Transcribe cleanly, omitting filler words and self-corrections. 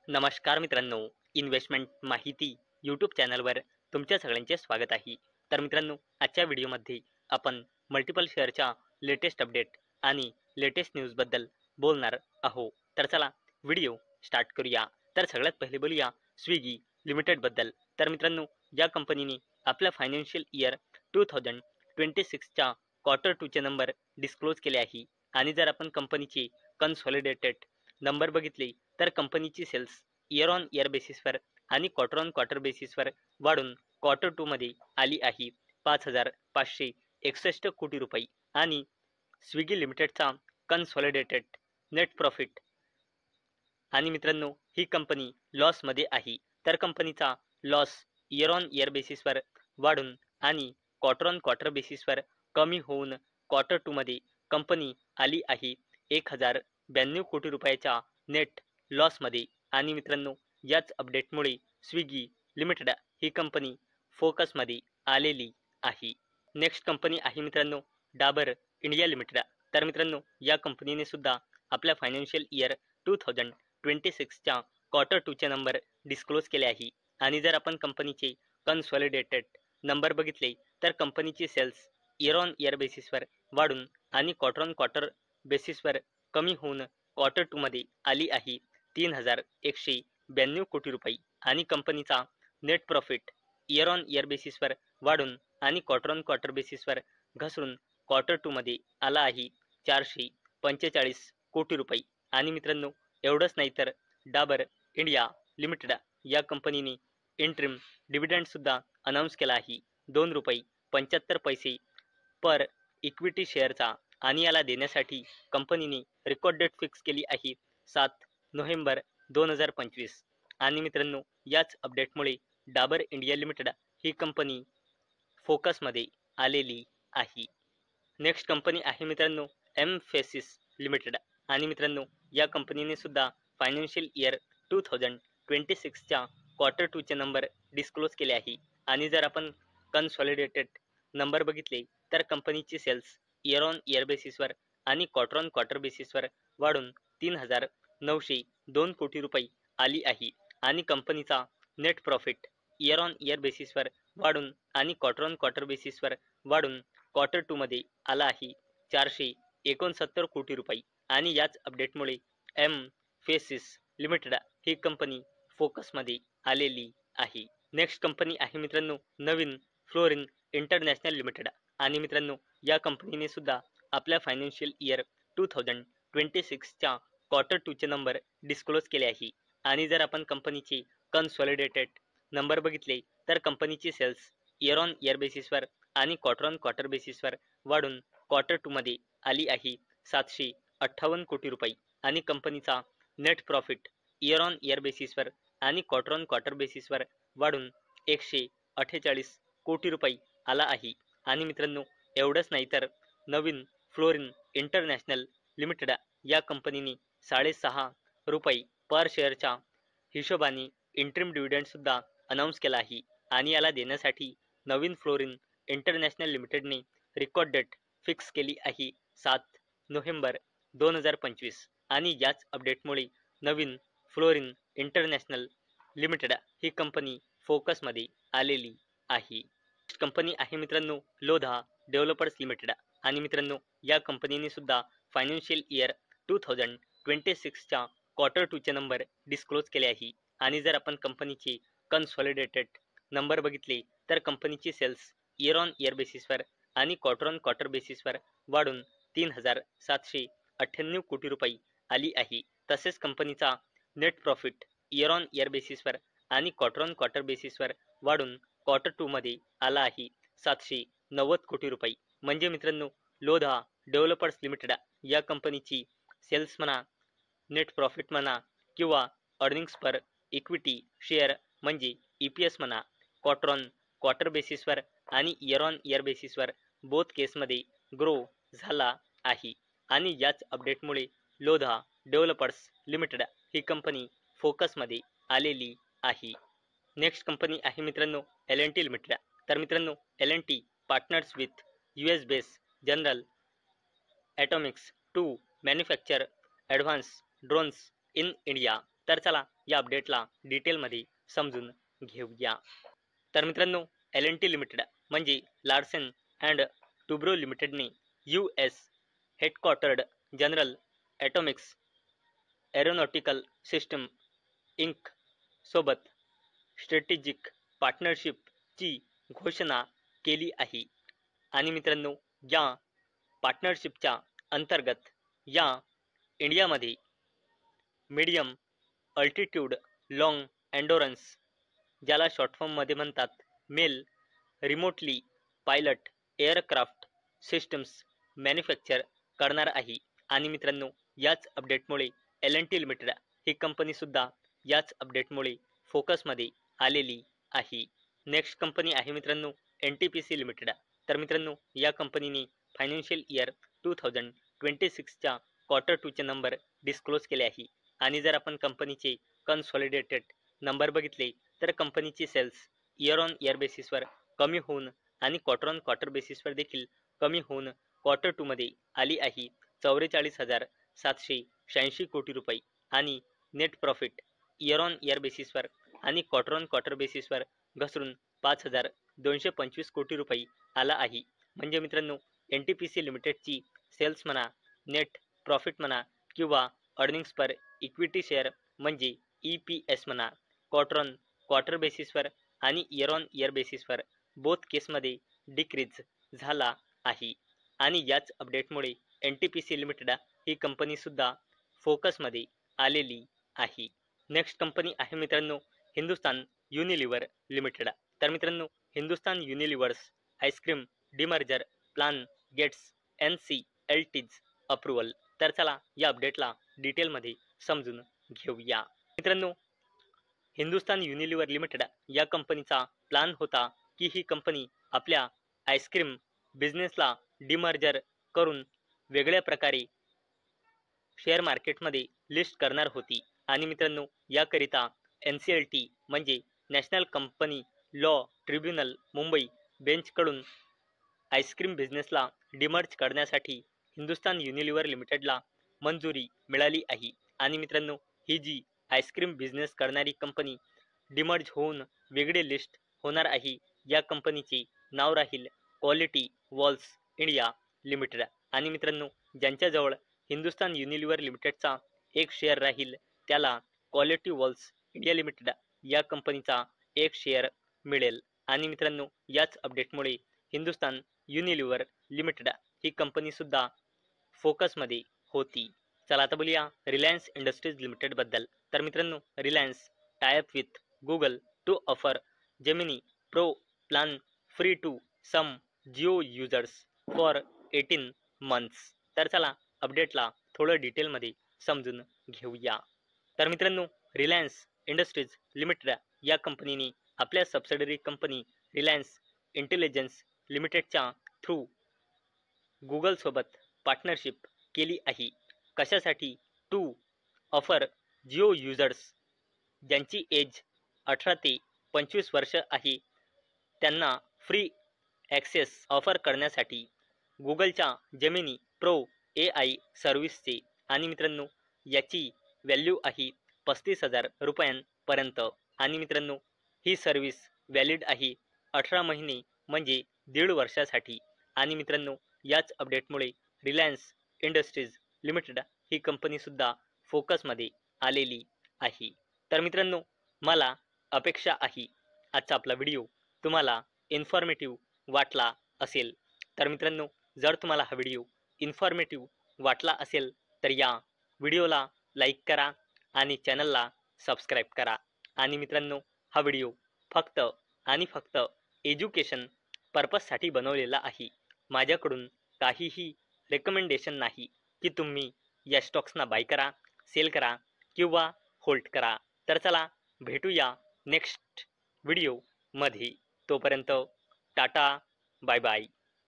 नमस्कार मित्रांनो, इन्व्हेस्टमेंट माहिती यूट्यूब चॅनलवर तुमच्या सगळ्यांचे स्वागत आहे. तर मित्रांनो, आजच्या व्हिडिओमध्ये आपण मल्टिपल शेअरच्या लेटेस्ट अपडेट आणि लेटेस्ट न्यूजबद्दल बोलणार आहोत. तर चला व्हिडिओ स्टार्ट करूया. तर सगळ्यात पहिले बोलूया स्विगी लिमिटेडबद्दल. तर मित्रांनो, या कंपनीने आपल्या फायनान्शियल इयर 2026च्या क्वार्टर 2चे नंबर डिस्क्लोज केले आहे. आणि जर आपण कंपनीचे कन्सॉलिडेटेड नंबर बघितले तर कंपनीची सेल्स इयर ऑन इयर बेसिसवर आणि क्वार्टर ऑन क्वार्टर बेसिसवर वाढून क्वार्टर 2 मध्ये आली आहे 5,561 कोटी रुपये. आणि स्विगी लिमिटेडचा कन्सॉलिडेटेड नेट प्रॉफिट आणि मित्रांनो, ही कंपनी लॉसमध्ये आहे. तर कंपनीचा लॉस इयर ऑन इयर बेसिसवर वाढून आणि क्वार्टर ऑन क्वार्टर बेसिसवर कमी होऊन क्वार्टर 2 मध्ये कंपनी आली आहे 1,092 कोटी रुपयाच्या नेट लॉसमध्ये. आणि मित्रांनो, याच अपडेटमुळे स्विगी लिमिटेड ही कंपनी फोकसमध्ये आलेली आहे. नेक्स्ट कंपनी आहे मित्रांनो डाबर इंडिया लिमिटेड. तर मित्रांनो, या कंपनीने सुद्धा आपल्या फायनान्शियल इयर 2026च्या क्वार्टर 2चे नंबर डिस्क्लोज केले आहे. आणि जर आपण कंपनीचे कन्सॉलिडेटेड नंबर बघितले तर कंपनीची सेल्स इयर ऑन इयर बेसिसवर वाढून आणि क्वार्टर ऑन क्वार्टर बेसिसवर कमी होऊन क्वार्टर 2 मध्ये आली आहे 3,192 कोटी रुपये. आणि कंपनीचा net profit year on year बेसिसवर वाढून आणि क्वार्टर ऑन क्वार्टर बेसिसवर घसरून क्वार्टर 2 मध्ये आला आहे 445 कोटी रुपये. आणि मित्रांनो, एवढंच नाही तर डाबर इंडिया लिमिटेड या कंपनीने इंटरिम डिव्हिडंड सुद्धा अनाऊन्स केला आहे 2 रुपये 75 पैसे पर इक्विटी शेअरचा. आणि याला देण्यासाठी कंपनीने रेकॉर्ड डेट फिक्स केली आहे 7 नोव्हेंबर 2025. आणि मित्रांनो, याच अपडेटमुळे डाबर इंडिया लिमिटेड ही कंपनी फोकसमध्ये आलेली आहे. नेक्स्ट कंपनी आहे मित्रांनो एमफेसिस लिमिटेड. आणि मित्रांनो, या कंपनीने सुद्धा फायनान्शियल इयर 2026च्या क्वार्टर 2चे नंबर डिस्क्लोज केले आहे. आणि जर आपण कन्सॉलिडेटेड नंबर बघितले तर कंपनीची सेल्स इयर ऑन इयर बेसिसवर आणि क्वार्टर ऑन क्वार्टर बेसिसवर वाढून 3,902 कोटी रुपये आली आहे. आणि कंपनीचा net profit year on year बेसिसवर वाढून आणि क्वार्टर ऑन क्वार्टर बेसिसवर वाढून क्वार्टर 2 मध्ये आला आहे 469 कोटी रुपये. आणि याच अपडेटमुळे एमफेसिस लिमिटेड ही कंपनी फोकसमध्ये आलेली आहे. नेक्स्ट कंपनी आहे मित्रांनो नवीन फ्लोरिन इंटरनॅशनल लिमिटेड. आणि मित्रांनो, या कंपनीने सुद्धा आपल्या फायनान्शियल इयर 2026च्या क्वार्टर 2चे नंबर डिस्क्लोज केले आहे. आणि जर आपण कंपनीचे कन्सॉलिडेटेड नंबर बघितले तर कंपनीची सेल्स इयर ऑन इयर बेसिसवर आणि क्वार्टर ऑन क्वार्टर बेसिसवर वाढून क्वार्टर 2 मध्ये आली आहे 758 कोटी रुपये. आणि कंपनीचा net profit year on year बेसिसवर आणि क्वार्टर ऑन क्वार्टर बेसिसवर वाढून 148 कोटी रुपये आला आहे. आणि मित्रांनो, एवढंच नाही तर नवीन फ्लोरिन इंटरनॅशनल लिमिटेड या कंपनीने 6.5 रुपये पर शेअरच्या हिशोबाने इंटरिम डिव्हिडंड सुद्धा अनाऊन्स केला आहे. आणि याला देण्यासाठी नवीन फ्लोरिन इंटरनॅशनल लिमिटेडने रेकॉर्ड डेट फिक्स केली आहे 7 नोव्हेंबर 2025. आणि याच अपडेटमुळे नवीन फ्लोरिन इंटरनॅशनल लिमिटेड ही कंपनी फोकसमध्ये आलेली आहे. कंपनी आहे मित्रांनो लोधा डेव्हलपर्स लिमिटेड. आणि मित्रांनो, या कंपनीने सुद्धा फायनान्शियल इयर 2026च्या क्वार्टर 2चे नंबर डिस्क्लोज केले आहे. आणि जर आपण कंपनीचे कन्सॉलिडेटेड नंबर बघितले तर कंपनीची सेल्स इयर ऑन इयर बेसिसवर आणि क्वार्टर ऑन क्वार्टर बेसिसवर वाढून 3,798 कोटी रुपये आली आहे. तसेच कंपनीचा net profit year on year बेसिसवर आणि क्वार्टर ऑन क्वार्टर बेसिसवर वाढून क्वार्टर 2 मध्ये आला आहे 790 कोटी रुपये. म्हणजे मित्रांनो, लोधा डेव्हलपर्स लिमिटेड या कंपनीची सेल्स म्हणा, नेट प्रॉफिट म्हणा किंवा अर्निंग्स पर इक्विटी शेअर म्हणजे EPS म्हणा, क्वार्टर ऑन क्वार्टर बेसिसवर आणि इयर ऑन इयर बेसिसवर बोथ केसमध्ये ग्रो झाला आहे. आणि याच अपडेटमुळे लोधा डेव्हलपर्स लिमिटेड ही कंपनी फोकसमध्ये आलेली आहे. नेक्स्ट कंपनी आहे मित्रांनो L&T लिमिटेड. तर मित्रांनो, L&T partners with US base general atomics to manufacture advance drones in India. तर चला या अपडेटला डिटेलमध्ये समजून घेऊया. तर मित्रांनो, L&T लिमिटेड म्हणजे लार्सन अँड टुब्रो लिमिटेडने US headquartered general atomics aeronautical system inc सोबत स्ट्रॅटेजिक पार्टनरशिपची घोषणा केली आहे. आणि मित्रांनो, या पार्टनरशिपच्या अंतर्गत या इंडियामध्ये मीडियम अल्टिट्यूड लॉंग एंडोरन्स, ज्याला शॉर्ट फॉर्ममध्ये म्हणतात MALE, remotely pilot aircraft systems manufacture करणार आहे. आणि मित्रांनो, याच अपडेटमुळे L&T लिमिटेड ही कंपनीसुद्धा याच अपडेटमुळे फोकसमध्ये आलेली आहे. नेक्स्ट कंपनी आहे मित्रांनो NTPC लिमिटेड. तर मित्रांनो, या कंपनीने फायनान्शियल इयर 2026च्या Q2चे नंबर डिस्क्लोज केले आहे. आणि जर आपण कंपनीचे कन्सॉलिडेटेड नंबर बघितले तर कंपनीची सेल्स इयर ऑन इयर बेसिसवर कमी होऊन आणि क्वार्टर ऑन क्वार्टर बेसिसवर देखील कमी होऊन Q2 मध्ये आली आहे 44,786 कोटी रुपये. आणि net profit year on year बेसिसवर आणि क्वार्टर ऑन क्वार्टर बेसिसवर घसरून 5,225 कोटी रुपये आला आहे. म्हणजे मित्रांनो, NTPC लिमिटेडची सेल्स म्हणा, नेट प्रॉफिट म्हणा किंवा अर्निंग्स पर इक्विटी शेअर म्हणजे EPS म्हणा, क्वार्टर ऑन क्वार्टर बेसिसवर आणि इयर ऑन इयर बेसिसवर बोथ केसमध्ये डिक्रीज झाला आहे. आणि याच अपडेटमुळे NTPC लिमिटेड ही कंपनीसुद्धा फोकसमध्ये आलेली आहे. नेक्स्ट कंपनी आहे मित्रांनो हिंदुस्तान युनिलिव्हर लिमिटेड. तर मित्रांनो, Hindustan Unilever's ice cream demerger plan gets NCLT's approval. तर चला या अपडेटला डिटेलमध्ये समजून घेऊया. मित्रांनो, हिंदुस्तान युनिलिव्हर लिमिटेड या कंपनीचा प्लान होता की ही कंपनी आपल्या आईस्क्रीम बिझनेसला डिमर्जर करून वेगळ्या प्रकारे शेअर मार्केटमध्ये लिस्ट करणार होती. आणि मित्रांनो, याकरिता NCLT म्हणजे national company law tribunal Mumbai बेंचकडून आईस्क्रीम बिझनेसला डिमर्ज करण्यासाठी हिंदुस्तान युनिलिव्हर लिमिटेडला मंजुरी मिळाली आहे. आणि मित्रांनो, ही जी आईस्क्रीम बिझनेस करणारी कंपनी डिमर्ज होऊन वेगळे लिस्ट होणार आहे, या कंपनीचे नाव राहील क्वालिटी वॉल्स इंडिया लिमिटेड. आणि मित्रांनो, ज्यांच्याजवळ हिंदुस्तान युनिलिव्हर लिमिटेडचा एक शेअर राहील त्याला क्वालिटी वॉल्स इंडिया लिमिटेड या कंपनीचा एक शेअर मिळेल. आणि मित्रांनो, याच अपडेटमुळे हिंदुस्तान युनिलिव्हर लिमिटेड ही कंपनीसुद्धा फोकसमध्ये होती. चला आता बोलूया रिलायन्स इंडस्ट्रीज लिमिटेड बद्दल. तर मित्रांनो, Reliance tie-up with Google to offer Gemini Pro plan free to some Jio users for 18 months. तर चला अपडेटला थोडं डिटेलमध्ये समजून घेऊया. तर मित्रांनो, रिलायन्स इंडस्ट्रीज लिमिटेड या कंपनीने आपल्या सबसिडरी कंपनी रिलायन्स इंटेलिजन्स लिमिटेडच्या थ्रू गुगलसोबत पार्टनरशिप केली आहे. कशासाठी? टू ऑफर जिओ युजर्स ज्यांची एज 18 ते 25 वर्ष आहे त्यांना फ्री ॲक्सेस ऑफर करण्यासाठी गुगलच्या जेमिनी प्रो AI सर्व्हिसचे. आणि मित्रांनो, याची व्हॅल्यू आहे 35,000 रुपयांपर्यंत. आणि मित्रांनो, ही सर्व्हिस व्हॅलिड आहे 18 महिने म्हणजे 1.5 वर्षासाठी. आणि मित्रांनो, याच अपडेटमुळे रिलायन्स इंडस्ट्रीज लिमिटेड ही कंपनीसुद्धा फोकसमध्ये आलेली आहे. तर मित्रांनो, मला अपेक्षा आहे आजचा आपला व्हिडिओ तुम्हाला इन्फॉर्मेटिव्ह वाटला असेल. तर मित्रांनो, जर तुम्हाला हा व्हिडिओ इन्फॉर्मेटिव्ह वाटला असेल तर या व्हिडिओला लाईक करा आणि चॅनलला सबस्क्राईब करा. आणि मित्रांनो, हा व्हिडिओ फक्त आणि फक्त एज्युकेशन पर्पजसाठी बनवलेला आहे. माझ्याकडून काहीही रेकमेंडेशन नाही की तुम्ही या स्टॉक्सना बाय करा, सेल करा किंवा होल्ड करा. तर चला भेटूया नेक्स्ट व्हिडिओमध्ये. तोपर्यंत टाटा, बाय बाय.